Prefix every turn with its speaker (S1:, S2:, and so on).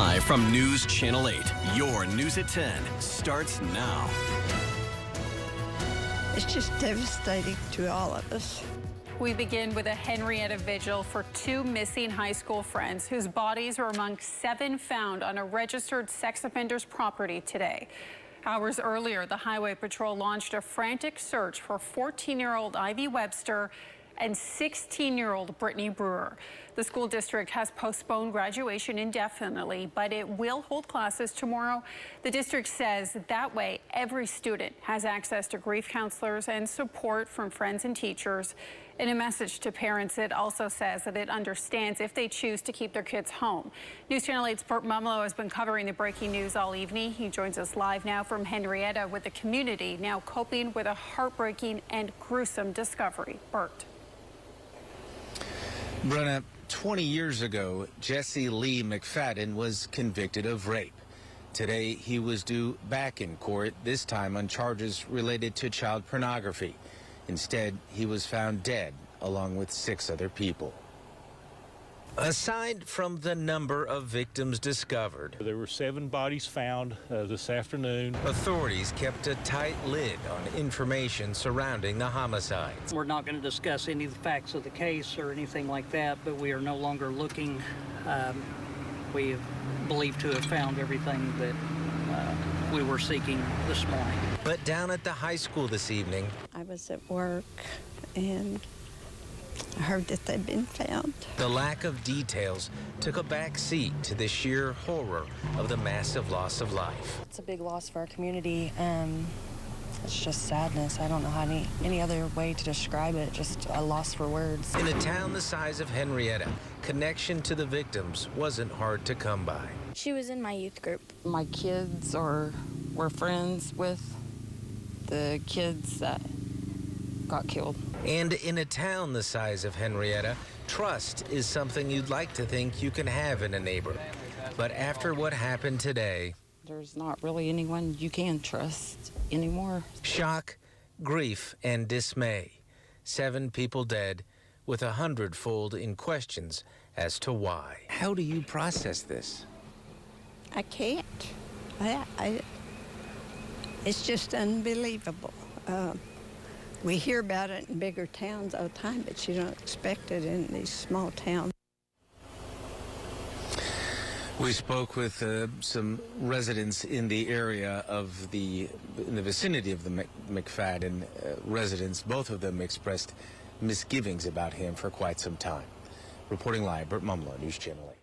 S1: Live from News Channel 8, your News at 10 starts now.
S2: It's just devastating to all of us.
S3: We begin with a Henrietta vigil for two missing high school friends whose bodies are among 7 found on a registered sex offender's property today. Hours earlier, the Highway Patrol launched a frantic search for 14-year-old Ivy Webster and 16-year-old Brittany Brewer. The school district has postponed graduation indefinitely, but it will hold classes tomorrow. The district says that way every student has access to grief counselors and support from friends and teachers. In a message to parents, it also says that it understands if they choose to keep their kids home. News Channel 8's Bert Mumlo has been covering the breaking news all evening. He joins us live now from Henrietta with the community now coping with a heartbreaking and gruesome discovery. Bert.
S4: Brenna, 20 years ago, Jesse Lee McFadden was convicted of rape. Today, he was due back in court, this time on charges related to child pornography. Instead, he was found dead, along with 6 other people. Aside from the number of victims discovered,
S5: there were 7 bodies found this afternoon.
S4: Authorities kept a tight lid on information surrounding the homicides.
S6: We're not going to discuss any of the facts of the case or anything like that, but we are no longer looking. We believe to have found everything that we were seeking this morning.
S4: But down at the high school this evening,
S2: I was at work and I heard that they'd been found.
S4: The lack of details took a back seat to the sheer horror of the massive loss of life.
S7: It's a big loss for our community. It's just sadness. I don't know how any other way to describe it, just a loss for words.
S4: In a town the size of Henrietta, connection to the victims wasn't hard to come by.
S8: She was in my youth group.
S7: My kids were friends with the kids that got killed.
S4: And in a town the size of Henrietta, trust is something you'd like to think you can have in a neighbor. But after what happened today,
S7: there's not really anyone you can trust anymore.
S4: Shock, grief, and dismay. 7 people dead, with 100-fold in questions as to why. How do you process this?
S2: I can't. It's just unbelievable. We hear about it in bigger towns all the time, but you don't expect it in these small towns.
S4: We spoke with some residents in the area in the vicinity of the McFadden residents. Both of them expressed misgivings about him for quite some time. Reporting live, Bert Mumlo, News Channel 8.